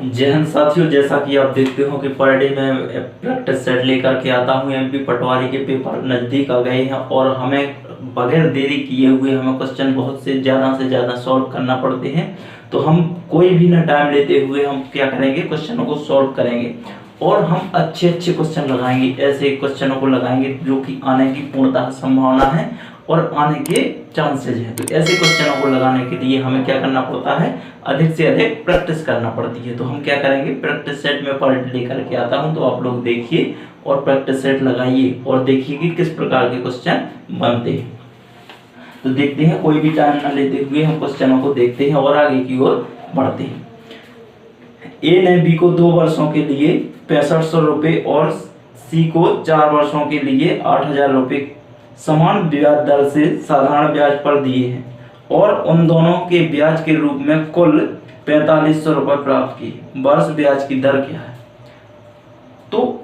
जय हिंद साथियों, जैसा कि आप देखते हो कि पर डे में प्रैक्टिस सेट लेकर के आता हूँ। एमपी पटवारी के पेपर नज़दीक आ गए हैं और हमें बगैर देरी किए हुए हमें क्वेश्चन बहुत से ज़्यादा सॉल्व करना पड़ते हैं। तो हम कोई भी ना टाइम लेते हुए हम क्या करेंगे, क्वेश्चनों को सॉल्व करेंगे और हम अच्छे क्वेश्चन लगाएंगे। ऐसे क्वेश्चनों को लगाएंगे जो कि आने की पूर्णतः संभावना है और आने के चांसेज है। तो ऐसे क्वेश्चनों को लगाने के लिए हमें क्या करना पड़ता है, अधिक से अधिक प्रैक्टिस करना पड़ती है। तो हम क्या करेंगे, प्रैक्टिस सेट में पर लेकर के आता हूं, तो आप लोग देखिए और प्रैक्टिस सेट लगाइए और देखिए कि किस प्रकार के क्वेश्चन बनते हैं। तो देखते हैं, कोई भी टाइम ना लेते हुए हम क्वेश्चनों को देखते हैं और आगे की ओर बढ़ते हैं। ए ने बी को 2 वर्षों के लिए 6500 रुपए और सी को 4 वर्षों के लिए 8000 रुपए समान ब्याज दर से साधारण ब्याज पर दिए हैं और उन दोनों के ब्याज के रूप में कुल 4500 रुपए प्राप्त किए। वर्ष ब्याज की दर क्या है? तो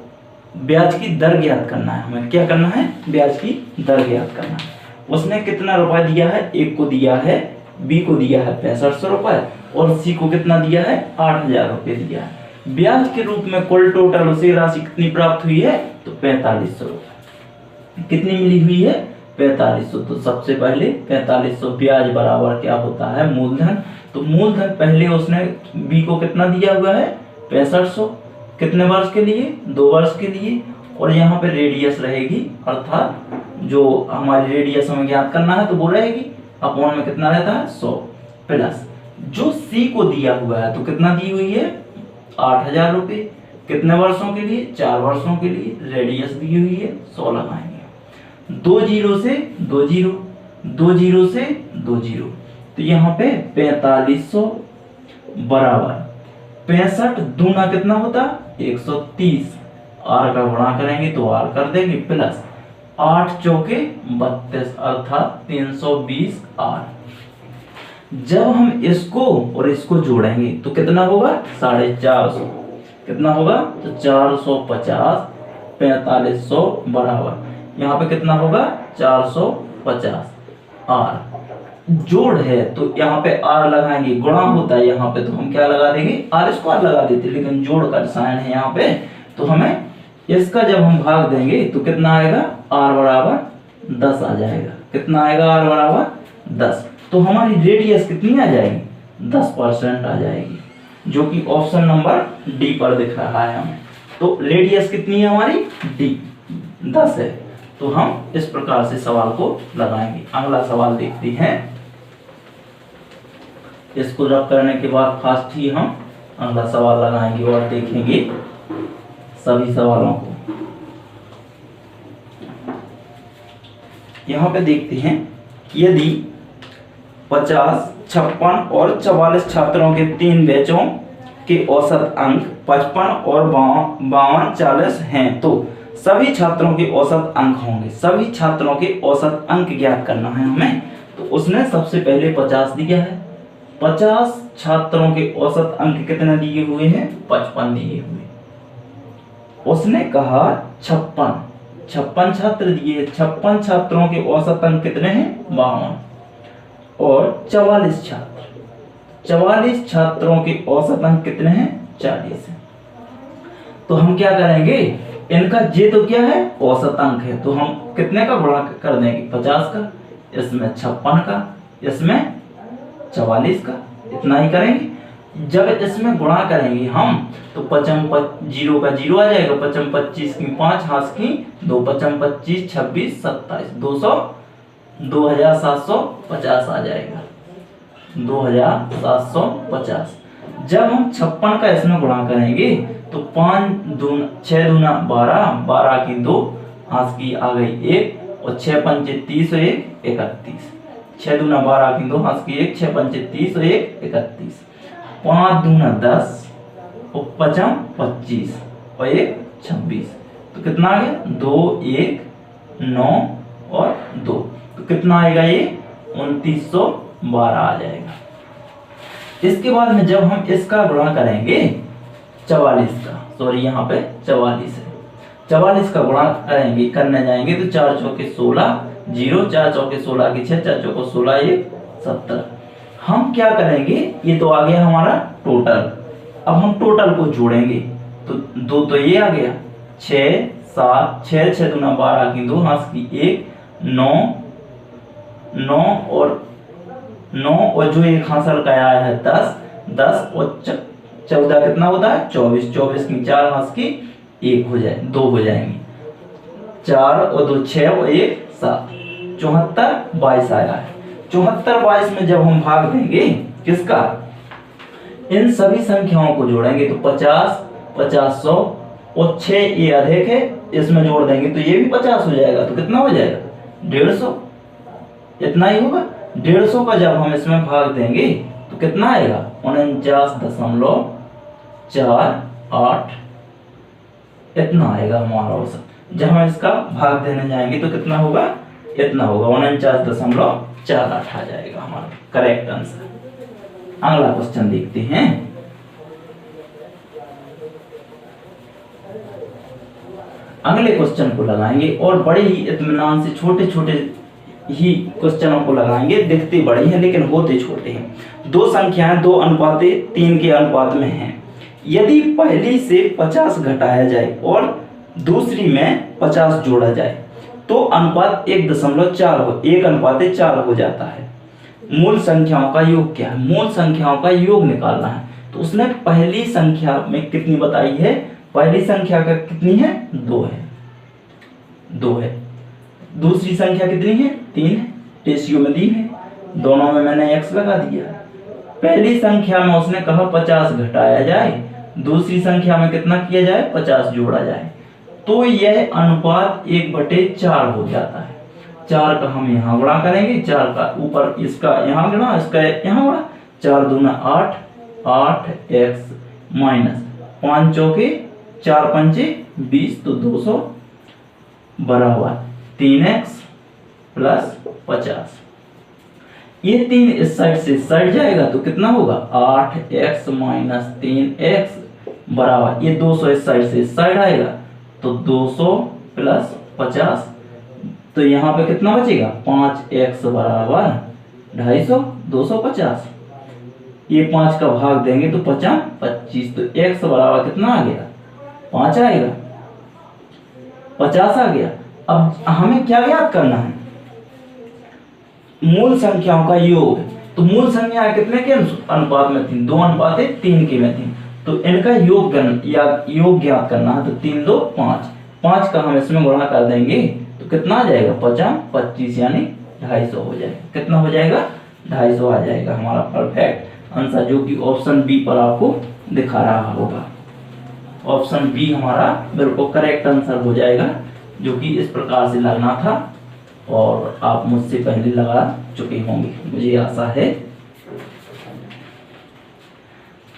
ब्याज की दर ज्ञात करना है। हमें क्या करना है, ब्याज की दर ज्ञात करना है। उसने कितना रुपए दिया है, एक को दिया है, बी को दिया है 6500 रुपए और सी को कितना दिया है, 8000 रुपए दिया है। ब्याज के रूप में कुल टोटल उसे राशि कितनी प्राप्त हुई है, तो 4500 रुपए। कितनी मिली हुई है, 4500। तो सबसे पहले 4500 ब्याज बराबर क्या होता है, मूलधन। तो मूलधन पहले उसने बी को कितना दिया हुआ है, 6500। कितने वर्ष के लिए, 2 वर्ष के लिए। और यहाँ पे रेडियस रहेगी, अर्थात जो हमारी रेडियस हमें ज्ञात करना है तो वो रहेगी अपॉन में कितना रहता है, 100 प्लस जो सी को दिया हुआ है। तो कितना दी हुई है, 8000 रुपए। कितने वर्षों के लिए, 4 वर्षों के लिए। रेडियस दी हुई है, 100 लगाएंगे। 2 जीरो से 2 जीरो, 2 जीरो से 2 जीरो। तो यहाँ पे 4500 बराबर 65 दूना कितना होता, 130। आर का गुणा करेंगे तो आर कर देंगे प्लस 8 चौके 32 अर्थात 320 आर। जब हम इसको और इसको जोड़ेंगे तो कितना होगा, 450। कितना होगा, तो 450 4500 बराबर यहाँ पे कितना होगा, 450 आर। जोड़ है तो यहाँ पे आर लगाएंगे, गुणा होता है यहाँ पे तो हम क्या लगा देंगे, आर स्क्वायर लगा देते, लेकिन जोड़ का साइन है यहाँ पे। तो हमें इसका जब हम भाग देंगे तो कितना आएगा, आर बराबर 10 आ जाएगा। कितना आएगा, आर बराबर 10। तो हमारी रेडियस कितनी आ जाएगी, 10% आ जाएगी, जो कि ऑप्शन नंबर डी पर दिख रहा है हमें। तो रेडियस कितनी है हमारी, डी 10 है। तो हम इस प्रकार से सवाल को लगाएंगे। अगला सवाल देखते हैं। इसको रब करने के बाद फास्ट ही हम अगला सवाल लगाएंगे और देखेंगे सभी सवालों को। यहाँ पे देखते हैं, यदि 50, 56 और 44 छात्रों के 3 बैचों के औसत अंक 55 और 52, 40 हैं तो सभी छात्रों के औसत अंक होंगे। सभी छात्रों के औसत अंक ज्ञात करना है हमें। तो उसने सबसे पहले 50 दिया है। 50 छात्रों के औसत अंक कितने दिए हुए हैं, 55 दिए हुए। उसने कहा 56 छात्र दिए, 56 छात्रों के औसत अंक कितने हैं, 52 और 44 छात्रों के औसत अंक कितने हैं, 40 है। तो हम क्या करेंगे, इनका जे तो क्या है, औसत अंक है, तो हम कितने का गुणा कर देंगे, 50 का, इसमें 56 का, इसमें 44 का, इतना ही करेंगे। जब इसमें गुणा करेंगे हम तो 55 जीरो का जीरो आ जाएगा, 55 25 की 5 हाथ की 2, 55 25 26 27 200 2750 आ जाएगा, 2750। जब हम 56 का इसमें गुणा करेंगे तो 6 दूना 12, 12 की 2 हाथ की आ गई 1 और 6 पंचे 30 और 1 31। 6 दूना 12 की 2 हाथ की 1, 6 पंचे 30 और 1 31। 5 दूना 10 और 5 25 और 1 26। तो कितना आ गया, 2 1 9 और 2। तो कितना आएगा, ये 2912 आ जाएगा। इसके बाद में जब हम इसका गुणा करेंगे 44 का, सॉरी यहाँ पे 44 है, 44 का गुणा करेंगे, करने जाएंगे तो 4 चौके 16 0, 4 चौके 16 की 6, 4 चौके 16 1 70। हम क्या करेंगे, ये तो आ गया हमारा टोटल, अब हम टोटल को जोड़ेंगे तो 2 तो ये आ गया, 6 7 6 6 दूना 12 की 2 हाथ की 1 9 9 और 9 और जो एक हासिल का आया है 10 10 और 14 कितना होता है 24 24 की 4 हाथ की 1 हो जाए 2 हो जाएंगे, 4 और 2 6 और 1 7 74 22 आया है। 74 22 में जब हम भाग देंगे किसका, इन सभी संख्याओं को जोड़ेंगे तो 50 50 100 और 6 ये अधिक है इसमें जोड़ देंगे तो ये भी 50 हो जाएगा, तो कितना हो जाएगा 150, इतना ही होगा। 150 का जब हम इसमें भाग देंगे तो कितना आएगा 49.48 इतना आएगा हमारा औसत। जब हम इसका भाग देने जाएंगे तो कितना होगा, इतना होगा 49.48 आ जाएगा हमारा करेक्ट आंसर। अगला क्वेश्चन देखते हैं। अगले क्वेश्चन को लगाएंगे और बड़े ही इत्मीनान से छोटे छोटे ही क्वेश्चनों को लगाएंगे, दिखते बड़े हैं लेकिन होते छोटे हैं। दो संख्याएं 2:3 के अनुपात में हैं। यदि पहली से 50 घटाया जाए और दूसरी में 50 जोड़ा जाए तो अनुपात 1:4 हो जाता है। मूल संख्याओं का योग क्या है, मूल संख्याओं का योग निकालना है। तो उसने पहली संख्या में कितनी बताई है, पहली संख्या का कितनी है 2 है। दूसरी संख्या कितनी है 3 है, रेशियो में दी है, दोनों में मैंने x लगा दिया। पहली संख्या में उसने कहा 50 घटाया जाए, दूसरी संख्या में कितना किया जाए 50 जोड़ा जाए, तो यह अनुपात 1/4 हो जाता है। 4 का हम यहाँ गुणा करेंगे, 4 का ऊपर इसका यहाँ गुणा, इसका यहाँ गुणा, 4 दूना 8 8x माइनस 5 चौके 4 पंचे 20 तो 200 बराबर 3x प्लस 50। ये 3 इस साइड से इस साइड जाएगा तो कितना होगा 8x माइनस 3x बराबर, ये 200 इस साइड से इस साइड आएगा तो 200 प्लस 50, तो यहाँ पे कितना बचेगा 5x बराबर 250 250। ये 5 का भाग देंगे तो 5 25, तो x बराबर कितना आ गया 5 आएगा, 50 आ गया। अब हमें क्या याद करना है, मूल संख्याओं का योग। तो मूल संख्या कितने के अनुपात में थी 2:3 के में थी, तो इनका योग ज्ञात करना है। तो 3 2 5, 5 का हम इसमें गुणा कर देंगे तो कितना आ जाएगा 5 25 यानी 250 हो जाएगा। कितना हो जाएगा 250 आ जाएगा हमारा परफेक्ट आंसर, जो कि ऑप्शन बी पर आपको दिखा रहा होगा। ऑप्शन बी हमारा बिल्कुल करेक्ट आंसर हो जाएगा, जो कि इस प्रकार से लगना था और आप मुझसे पहले लगा चुके होंगे, मुझे आशा है।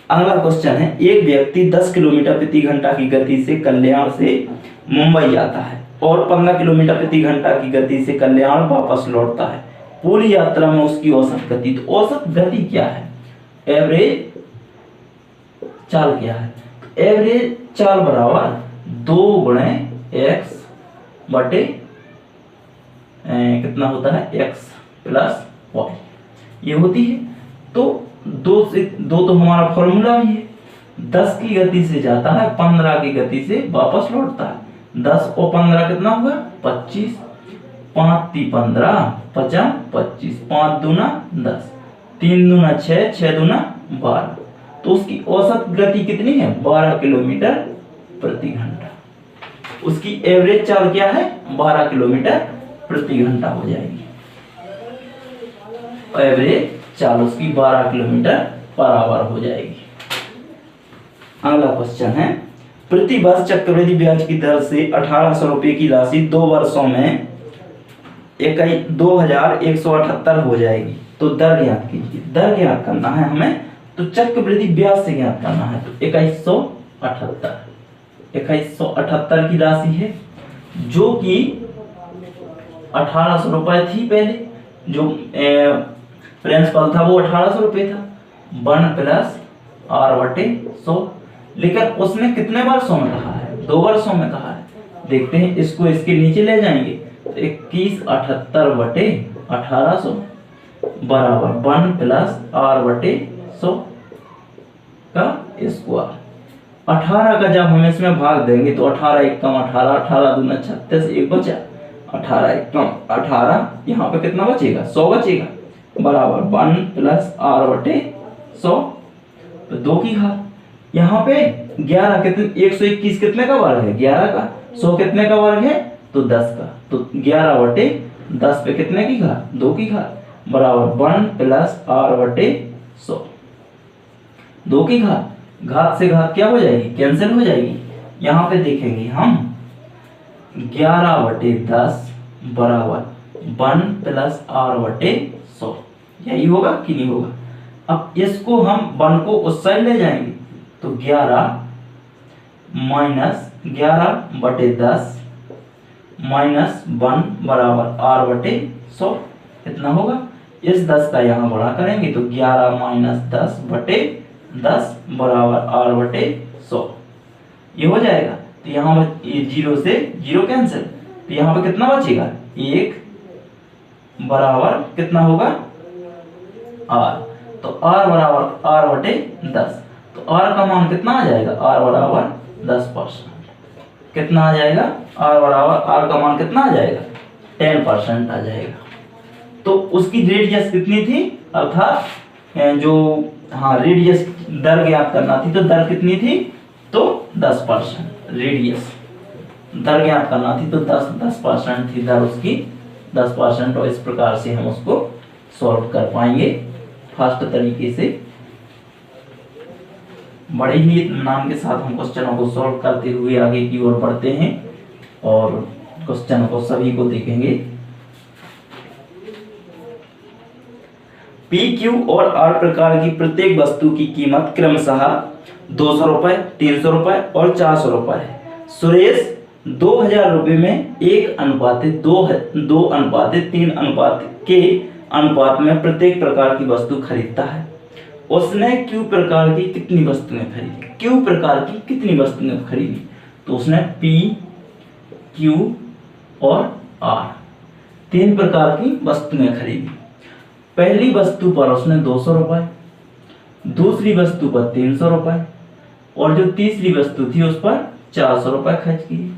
अगला क्वेश्चन है, एक व्यक्ति 10 किलोमीटर प्रति घंटा की गति से कल्याण से मुंबई जाता है और 15 किलोमीटर प्रति घंटा की गति से कल्याण वापस लौटता है। पूरी यात्रा में उसकी औसत गति, तो औसत गति क्या है, एवरेज चाल क्या है, एवरेज चाल बराबर 2 गुणे x बटे कितना होता है x प्लस y ये होती है। तो 2 से 2 तो हमारा फॉर्मूला भी है, 10 की गति से जाता है 15 की गति से वापस लौटता है। 10 और 15 कितना हुआ 25, 5 × 15 5 25, 5 दूना 10, 3 दूना 6, 6 दूना 12, तो उसकी औसत गति कितनी है 12 किलोमीटर प्रति घंटा। उसकी एवरेज चाल क्या है 12 किलोमीटर प्रति घंटा हो जाएगी। एवरेज चाल उसकी 12 किलोमीटर बराबर हो जाएगी। अगला क्वेश्चन है, प्रति वर्ष चक्रवृद्धि ब्याज की दर से 1800 रुपये की राशि 2 वर्षों में 2178 हो जाएगी, तो दर ज्ञात कीजिए। दर ज्ञात करना है हमें, तो चक्रवृद्धि ब्याज से ज्ञात करना है। तो 2178 की राशि है, जो कि 1800 रुपए थी पहले, जो प्रिंसिपल था वो 1800 रुपये था, 1 प्लस r/100, लेकिन उसने कितने वर्षों में कहा है 2 वर्षों में कहा है। देखते हैं, इसको इसके नीचे ले जाएंगे तो 2178/1800 बराबर 1 प्लस r/100, का स्क्वायर। 18 का जब हम इसमें भाग देंगे तो 18 एकम 18, 18 दूना 36, एक बचा 18 एकम 18, यहाँ पे कितना बचेगा 100 बचेगा, बराबर 1 प्लस आर बटे 100, तो 2 की घात। यहाँ पे 11 कितने 121 कितने का वर्ग है 11 का, 100 कितने का वर्ग है तो 10 का, तो 11 बटे 10 पे कितने की घात 2 की घात, बराबर 1 प्लस आर बटे 100, 2 की घात। घात से घात क्या हो जाएगी कैंसिल हो जाएगी। यहाँ पे देखेंगे हम 11 बटे 10 बराबर 1 प्लस आर बटे 100, यही होगा कि नहीं होगा। अब इसको हम 1 को उस साइड ले जाएंगे तो 11 माइनस 11 बटे 10 माइनस 1 बराबर आर बटे 100, कितना होगा। इस 10 का यहाँ बड़ा करेंगे तो 11 माइनस 10 बटे 10 बराबर आर बटे 100, ये हो जाएगा। तो यहाँ ये 0 से 0 कैंसिल, तो यहाँ पे कितना बचेगा 1 बराबर कितना होगा आर, तो आर बराबर आर बटे 10, तो आर का मान कितना आ जाएगा आर बराबर 10%, कितना आ जाएगा आर बराबर आर का मान कितना आ जाएगा 10% आ जाएगा। तो उसकी रेडियस कितनी थी, अर्थात जो हाँ रेडियस दर ज्ञात करना थी, तो दर कितनी थी तो 10%, रेडियस दर ज्ञात करना थी तो 10% थी दर उसकी 10%, और इस प्रकार से हम उसको सॉल्व कर पाएंगे फास्ट तरीके से। बड़े ही नाम के साथ हम क्वेश्चनों को सॉल्व करते हुए आगे की ओर बढ़ते हैं और क्वेश्चन को सभी को देखेंगे। पी, क्यू और आर प्रकार की प्रत्येक वस्तु की कीमत क्रमशः 200 रुपए, 300 रुपए और 400 रुपए है। सुरेश 2000 रुपए में 1:2:3 अनुपात के अनुपात में प्रत्येक प्रकार की वस्तु खरीदता है। उसने क्यू प्रकार की कितनी वस्तुएं खरीदी, क्यू प्रकार की कितनी वस्तुएं खरीदी, तो उसने पी, क्यू और आर 3 प्रकार की वस्तुएं खरीदी। पहली वस्तु पर उसने 200 रुपए, दूसरी वस्तु पर 300 रुपए और जो तीसरी वस्तु थी उस पर 400 रुपए खर्च किए।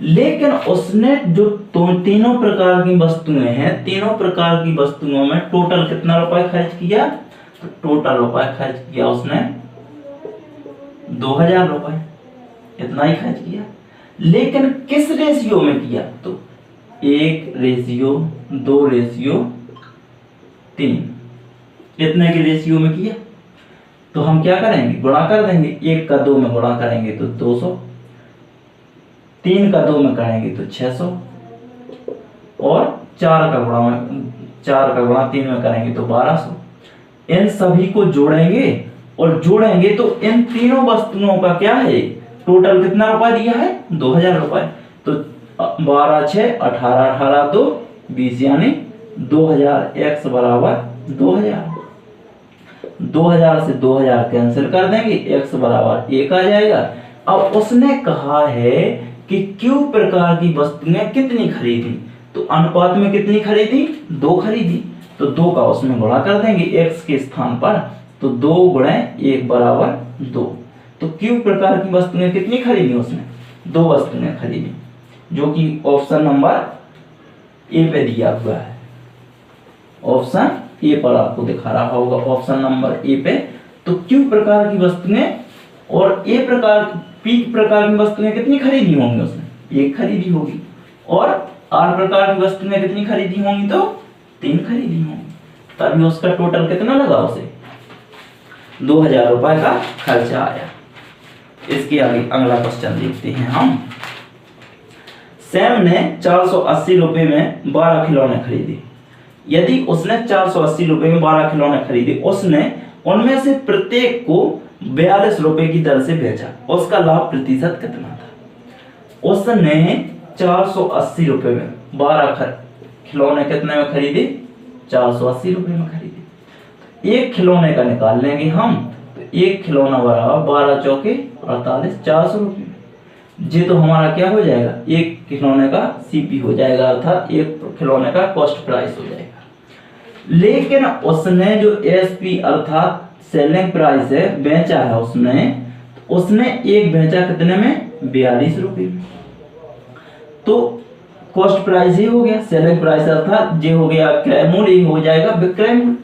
लेकिन उसने जो तीनों प्रकार की वस्तुएं हैं, तीनों प्रकार की वस्तुओं में टोटल कितना रुपए खर्च किया, तो टोटल रुपए खर्च किया उसने 2000 रुपए, इतना ही खर्च किया। लेकिन किस रेशियो में किया, तो 1:2:3 इतने के रेशियो में किया। तो हम क्या करेंगे गुणा कर देंगे, 1 का 2 में गुणा करेंगे तो 200, 3 का 2 में करेंगे तो 600 और 4 का गुणा 3 में करेंगे तो 1200। इन सभी को जोड़ेंगे और जोड़ेंगे तो इन तीनों वस्तुओं का क्या है टोटल कितना रुपए दिया है 2000 रुपए। तो 12 6 18 18 2 20 यानी 2000, x बराबर 2000 से 2000 कैंसिल कर देंगे, x बराबर 1 आ जाएगा। अब उसने कहा है कि क्यू प्रकार की वस्तुएं कितनी खरीदी, तो अनुपात में कितनी खरीदी 2 खरीदी, तो 2 का उसमें गुणा कर देंगे x के स्थान पर, तो 2 गुणे 1 बराबर 2। तो क्यू प्रकार की वस्तुएं कितनी खरीदी उसने 2 वस्तुएं खरीदी, जो कि ऑप्शन नंबर ए पे दिया हुआ है। ऑप्शन ए पर आपको दिखा रहा होगा, ऑप्शन नंबर ए पे। तो क्यू प्रकार की वस्तुएं और ए प्रकार पी प्रकार की वस्तुएं कितनी खरीदी होंगी उसने 1 खरीदी होगी, और आर प्रकार की वस्तुएं कितनी खरीदी होंगी तो 3 खरीदी होंगी, तभी उसका टोटल कितना लगा उसे 2000 रुपए का खर्चा आया। इसके आगे अगला क्वेश्चन देखते हैं हम। सैम ने 480 रुपए में 12 खिलौने खरीदे। यदि उसने 480 रुपए में 12 खिलौने खरीदे, उसने उनमें से प्रत्येक को 42 रुपए की दर से बेचा, उसका लाभ प्रतिशत कितना था। उसने 480 रुपए में 12 खिलौने कितने में खरीदे 480 रुपए में खरीदे। एक खिलौने का निकाल लेंगे हम, तो एक खिलौना बराबर 12 चौके 48 400 रुपए में। ये तो हमारा क्या हो जाएगा एक खिलौने का सीपी हो जाएगा, अर्थात एक खिलौने का कॉस्ट प्राइस हो जाएगा। लेकिन उसने जो एसपी अर्थात सेलिंग प्राइस है, बेचा है उसने एक बेचा कितने में, 42 रुपये में। तो कॉस्ट प्राइस ही हो गया, सेलिंग प्राइस अर्थात ये हो गया क्रय मूल्य, ही हो जाएगा विक्रय मूल्य।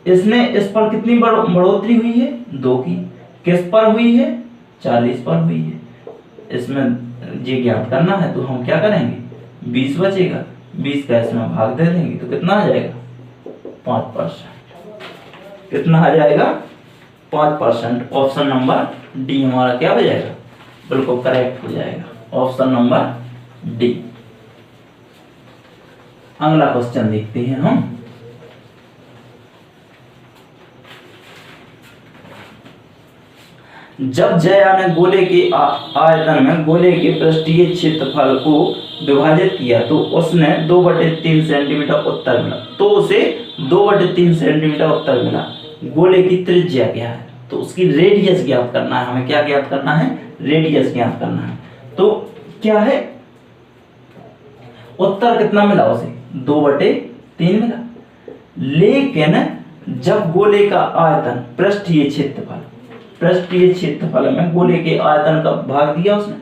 इसने इस पर कितनी बढ़ोतरी हुई है, 2 की। किस पर हुई है, 40 पर हुई है। इसमें ये ज्ञात करना है तो हम क्या करेंगे, 20 बचेगा, 20 का इसमें भाग दे देंगे तो कितना आ जाएगा, 5%। कितना आ जाएगा, 5%। ऑप्शन नंबर डी हमारा क्या हो जाएगा, बिल्कुल करेक्ट हो जाएगा, ऑप्शन नंबर डी। अगला क्वेश्चन देखते हैं हम। जब जया ने गोले के आयतन में गोले के पृष्ठीय क्षेत्रफल को विभाजित किया तो उसने 2/3 सेंटीमीटर उत्तर मिला। तो उसे 2/3 सेंटीमीटर उत्तर मिला। गोले की त्रिज्या क्या है, तो उसकी रेडियस ज्ञात करना है हमें। क्या ज्ञात करना है, रेडियस ज्ञात करना है। तो क्या है, उत्तर कितना मिला उसे, 2/3 मिला। लेकिन जब गोले का आयतन पृष्ठीय क्षेत्रफल में गोले के आयतन का भाग दिया उसने,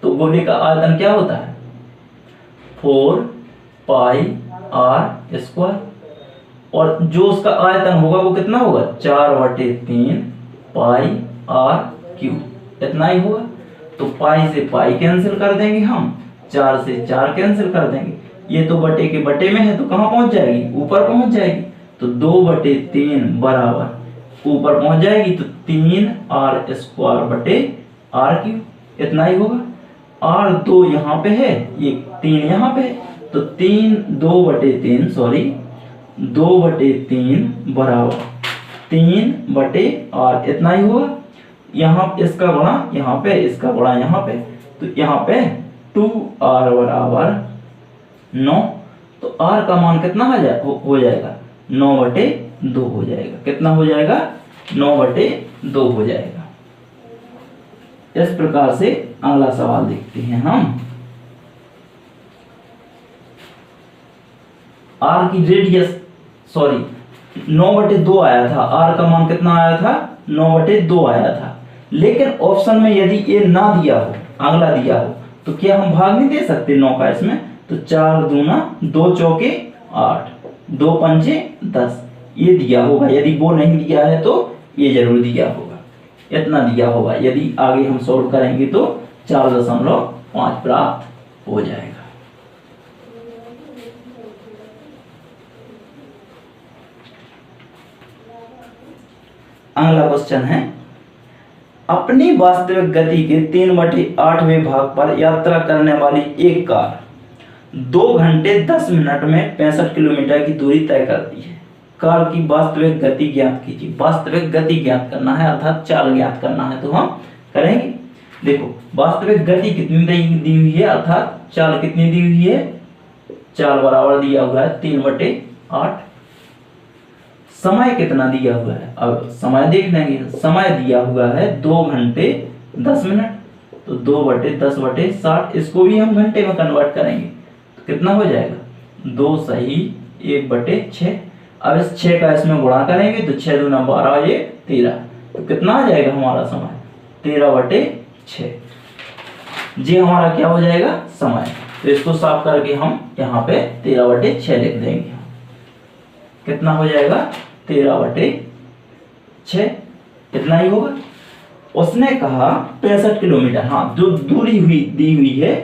तो गोले का आयतन क्या होता है, 4πr²। और जो उसका आयतन होगा वो कितना होगा, 4/3 πr³। इतना ही होगा। तो पाई से पाई कैंसिल कर देंगे हम, 4 से 4 कैंसिल कर देंगे। ये तो बटे के बटे में है तो कहाँ पहुंच जाएगी, ऊपर पहुंच जाएगी। तो 2/3 बराबर ऊपर पहुंच जाएगी तो 3r²/r³। इतना ही होगा। r2 यहाँ पे है, ये 3 यहाँ पे है, तो 2/3 बराबर 3/r। इतना ही होगा। यहाँ इसका गुणा यहाँ पे, इसका गुणा यहाँ पे, तो यहाँ पे 2r बराबर 9। तो r का मान कितना हो जाएगा, 9/2 हो जाएगा। कितना हो जाएगा, 9/2 हो जाएगा। इस प्रकार से अगला सवाल देखते हैं हम। r की रेडियस 9/2 आया था, r का मान कितना आया था, 9/2 आया था। लेकिन ऑप्शन में यदि ये ना दिया हो, अगला दिया हो, तो क्या हम भाग नहीं दे सकते 9 का इसमें। तो 4 दूना 2 चौके 8, 2 पंचे 10, ये दिया होगा। यदि वो नहीं दिया है तो ये जरूर दिया होगा, इतना दिया होगा। यदि आगे हम सॉल्व करेंगे तो 4.5 प्राप्त हो जाएगा। अगला क्वेश्चन है, अपनी वास्तविक गति के 3/8वें भाग पर यात्रा करने वाली एक कार 2 घंटे 10 मिनट में 65 किलोमीटर की दूरी तय करती है। कार की वास्तविक गति ज्ञात कीजिए। वास्तविक गति ज्ञात करना है अर्थात चाल ज्ञात करना है, तो हम करेंगे। देखो वास्तविक गति कितनी दी हुई है, अर्थात चाल कितनी दी हुई है, चाल बराबर दिया हुआ है 3/8। समय कितना दिया हुआ है, अब समय देख लेंगे। समय दिया हुआ है 2 घंटे 10 मिनट, तो 2/10/60। इसको भी हम घंटे में कन्वर्ट करेंगे तो कितना हो जाएगा, 2 सही 1/6। अब इस 6 का इसमें गुणा करेंगे तो 6 दूना 12, ये 13। तो कितना आ जाएगा हमारा समय, 13/6। ये हमारा क्या हो जाएगा, समय। तो इसको साफ करके हम यहाँ पे 13/6 लिख देंगे। कितना हो जाएगा, 13/6। इतना ही होगा। उसने कहा 65 किलोमीटर, हाँ जो दूरी दी हुई है,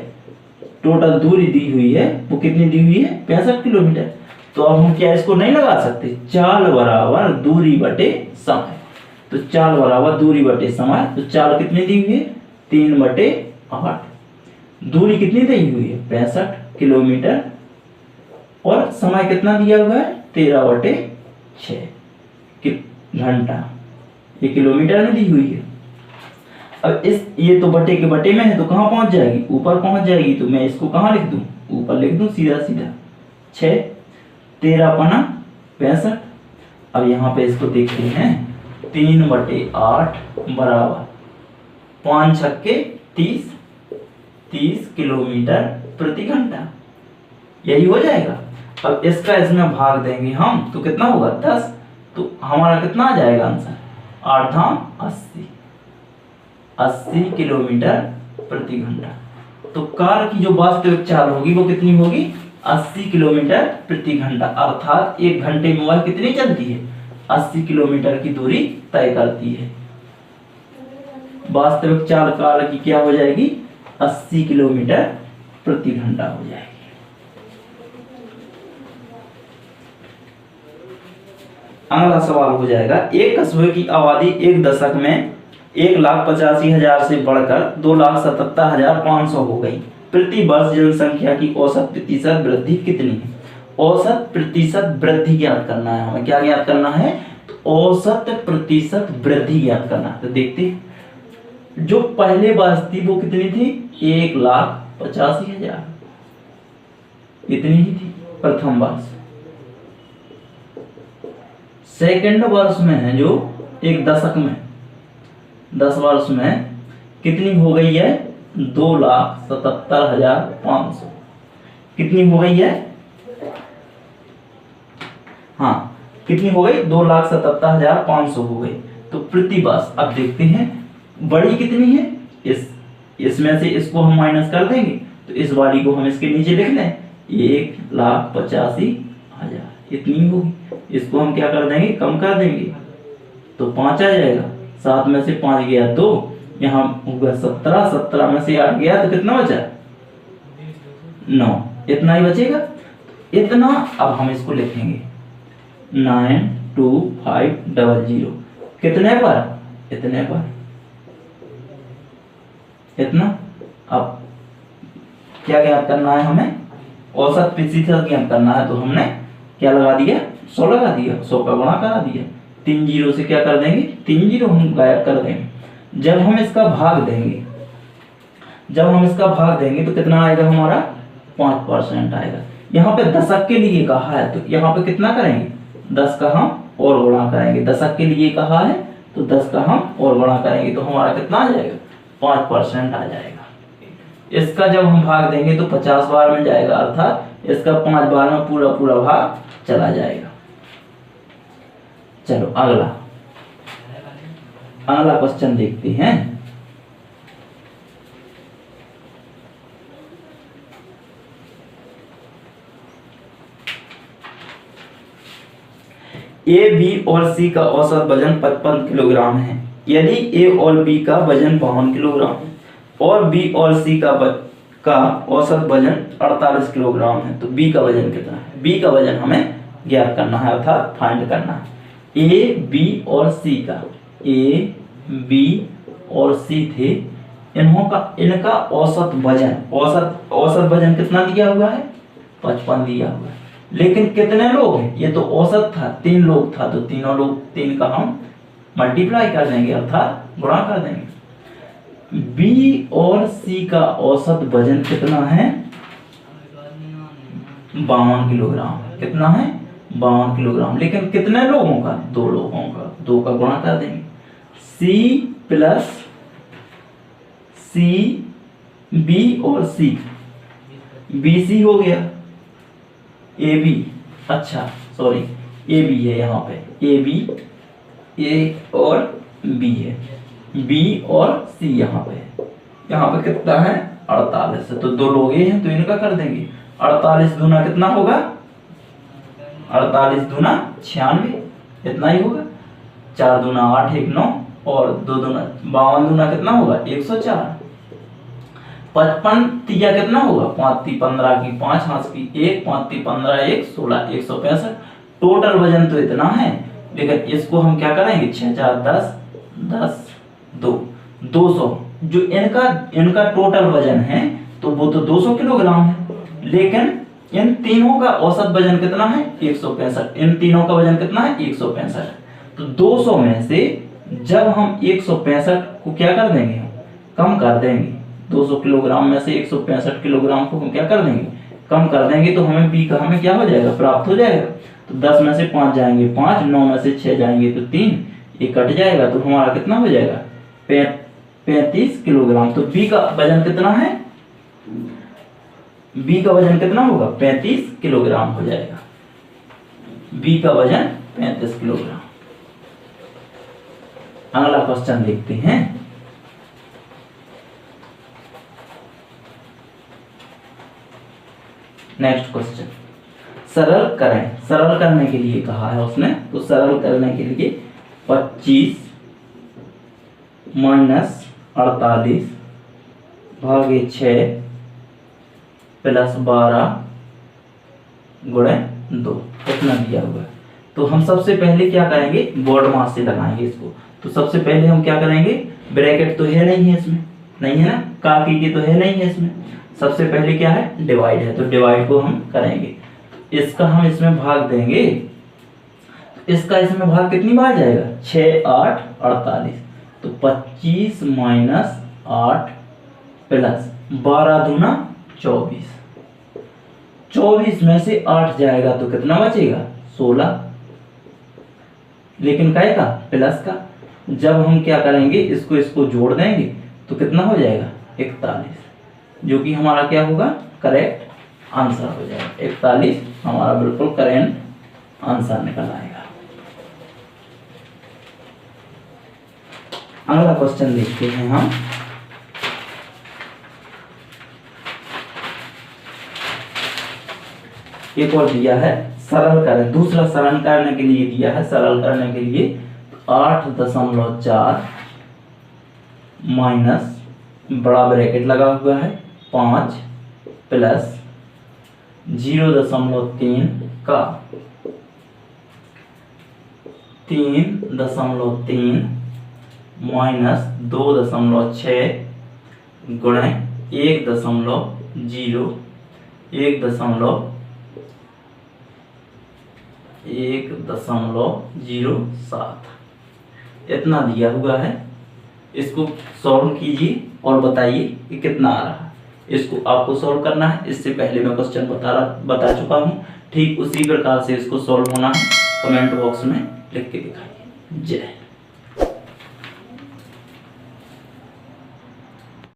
टोटल दूरी दी हुई है वो कितनी दी हुई है, 65 किलोमीटर। तो अब हम क्या इसको नहीं लगा सकते, चाल बराबर दूरी बटे समय। तो चाल बराबर दूरी बटे समय, तो चाल कितनी दी हुई है, 3/8। दूरी कितनी दी हुई है, 65 किलोमीटर। और समय कितना दिया हुआ है, 13/6 घंटा। ये किलोमीटर में दी हुई है। अब ये तो बटे के बटे में है तो कहाँ पहुंच जाएगी, ऊपर पहुंच जाएगी। तो मैं इसको कहाँ लिख दूं, ऊपर लिख दूं सीधा 6, 13×65। अब यहाँ पे इसको देखते हैं, 3/8 बराबर 5 छक्के 30 किलोमीटर प्रति घंटा। यही हो जाएगा। अब इसका इसमें भाग देंगे हम तो कितना होगा, 10। तो हमारा कितना आ जाएगा आंसर, 8 धाम 80, 80 किलोमीटर प्रति घंटा। तो कार की जो वास्तविक चाल होगी वो कितनी होगी? 80 किलोमीटर प्रति घंटा, अर्थात 1 घंटे में वह कितनी चलती है? 80 किलोमीटर की दूरी तय करती है। वास्तविक चाल कार की क्या हो जाएगी? 80 किलोमीटर प्रति घंटा हो जाएगी। अगला सवाल हो जाएगा, एक कस्बे की आबादी एक दशक में 1,85,000 से बढ़कर 2,77,500 हो गई। प्रति वर्ष जनसंख्या की औसत प्रतिशत वृद्धि कितनी है? औसत प्रतिशत वृद्धि ज्ञात करना है हमें। क्या ज्ञात करना है? तो औसत प्रतिशत वृद्धि ज्ञात करना है। तो देखते हैं, जो पहले वर्ष थी वो कितनी थी? 1,85,000, इतनी ही थी प्रथम वर्ष। सेकंड वर्ष में है जो एक दशक में 10 वर्ष में कितनी हो गई है? 2,77,500। कितनी हो गई है? हाँ, कितनी हो गई? 2,77,500 हो गई। तो प्रति वर्ष अब देखते हैं बड़ी कितनी है। इसमें से इसको हम माइनस कर देंगे तो इस वाली को हम इसके नीचे लिख लें, 1,85,000 इतनी होगी। इसको हम क्या कर देंगे? कम कर देंगे तो 5 आ जाएगा। 7 में से 5 गया 2, यहाँ होगा 17, 17 में से 8 गया तो कितना बचा? 9, इतना ही बचेगा। इतना अब हम इसको लिखेंगे 92500 कितने पर? इतने पर, इतना। अब क्या ज्ञात करना है हमें? औसत प्रतिशत ज्ञात करना है। तो हमने क्या लगा दिया? 100 लगा दिया, 100 का गुणा करा दिया। 3 जीरो से क्या कर देंगे? 3 जीरो हम गायब कर देंगे। जब हम इसका भाग देंगे तो कितना आएगा हमारा? 5% आएगा। यहाँ पे दशक के लिए कहा है तो यहाँ पे कितना करेंगे? 10 का हम और गुणा करेंगे। दशक के लिए कहा है तो 10 का हम और गुणा करेंगे तो हमारा कितना आ जाएगा? 5% आ जाएगा। इसका जब हम भाग देंगे तो 50 बार में जाएगा, अर्थात इसका 5 बार में पूरा पूरा भाग चला जाएगा। चलो अगला क्वेश्चन देखते हैं। ए, बी और सी का औसत वजन 55 किलोग्राम है। यदि ए और बी का वजन 52 किलोग्राम है और बी और सी का औसत वजन 48 किलोग्राम है तो बी का वजन कितना है? बी का वजन हमें ज्ञात करना है, अर्थात फाइंड करना है। ए, बी और सी का, ए, बी और सी थे, इनका औसत वजन कितना दिया हुआ है? 55 दिया हुआ है। लेकिन कितने लोग हैं? ये तो औसत था, 3 लोग था तो 3 का हम मल्टीप्लाई कर देंगे, अर्थात गुणा कर देंगे। बी और सी का औसत वजन कितना है? 52 किलोग्राम। कितना है? 52 किलोग्राम। लेकिन कितने लोगों का? 2 लोगों का। 2 का गुणा कर देंगे। सी प्लस सी, बी और सी, बी सी हो गया, ए बी, अच्छा सॉरी ए बी है यहाँ पे, ए बी, ए और बी है, बी और सी यहाँ पे कितना है? 48 है। तो 2 लोग ये हैं तो इनका कर देंगे। 48 दूना कितना होगा? 48 दूना 96, इतना ही होगा। 4 दूना 8, 1 9 और 2 दूना 52 दूना कितना होगा? 104। 55 तिया कितना होगा? 5 ती 15 की 5 हाथ की 1, 5 ती 15 1 16, 165। टोटल वजन तो इतना है, लेकिन इसको हम क्या करेंगे? 6 4 10 10 2 200। जो इनका टोटल वजन है तो वो तो 200 किलोग्राम है, लेकिन इन तीनों का औसत वजन कितना है? 165। इन तीनों का वजन कितना है? 165। तो 200 में से जब हम 165 को क्या कर देंगे? कम कर देंगे। 200 किलोग्राम में से 165 किलोग्राम को हम क्या कर देंगे? कम कर देंगे तो हमें बी का हमें क्या हो जाएगा? प्राप्त हो जाएगा। तो 10 में से 5 जाएंगे 5, 9 में से 6 जाएंगे तो 3, ये कट जाएगा तो हमारा कितना हो जाएगा? 35 किलोग्राम। तो बी का वजन कितना है? बी का वजन कितना होगा? 35 किलोग्राम हो जाएगा। बी का वजन 35 किलोग्राम। अगला क्वेश्चन देखते हैं। नेक्स्ट क्वेश्चन, सरल करें। सरल करने के लिए कहा है उसने, तो सरल करने के लिए 25 माइनस 48 भागे 6 प्लस 12 गुणे 2 इतना दिया हुआ है। तो हम सबसे पहले क्या करेंगे, बोर्ड मास से लगाएंगे इसको। तो सबसे पहले हम क्या करेंगे, ब्रैकेट तो है नहीं है इसमें, नहीं है ना, काकी की तो है नहीं है इसमें। सबसे पहले क्या है, डिवाइड है, तो डिवाइड को हम करेंगे। इसका हम इसमें भाग देंगे, इसका इसमें भाग कितनी बार जाएगा, 6 8 48। तो 25 माइनस 8 प्लस 12 दूना 24। 24 में से 8 जाएगा तो कितना बचेगा, 16। लेकिन काय का, प्लस का। जब हम क्या करेंगे, इसको जोड़ देंगे तो कितना हो जाएगा, 41, जो कि हमारा क्या होगा, करेक्ट आंसर हो जाएगा। 41 हमारा बिल्कुल करेक्ट आंसर निकल आएगा। अगला क्वेश्चन देखते हैं हम। एक और दिया है, सरल करें। दूसरा सरल करने के लिए दिया है, सरल करने के लिए 8.4 माइनस बड़ा ब्रैकेट लगा हुआ है 5 प्लस 0.3 का 3.3 माइनस 2.6 गुणे 1.07 इतना दिया हुआ है। इसको सॉल्व कीजिए और बताइए कि कितना आ रहा है। इसको आपको सॉल्व करना है, इससे पहले मैं क्वेश्चन बता चुका हूँ। ठीक उसी प्रकार से इसको सॉल्व होना है। कमेंट बॉक्स में लिख के दिखाइए। जय हिंद।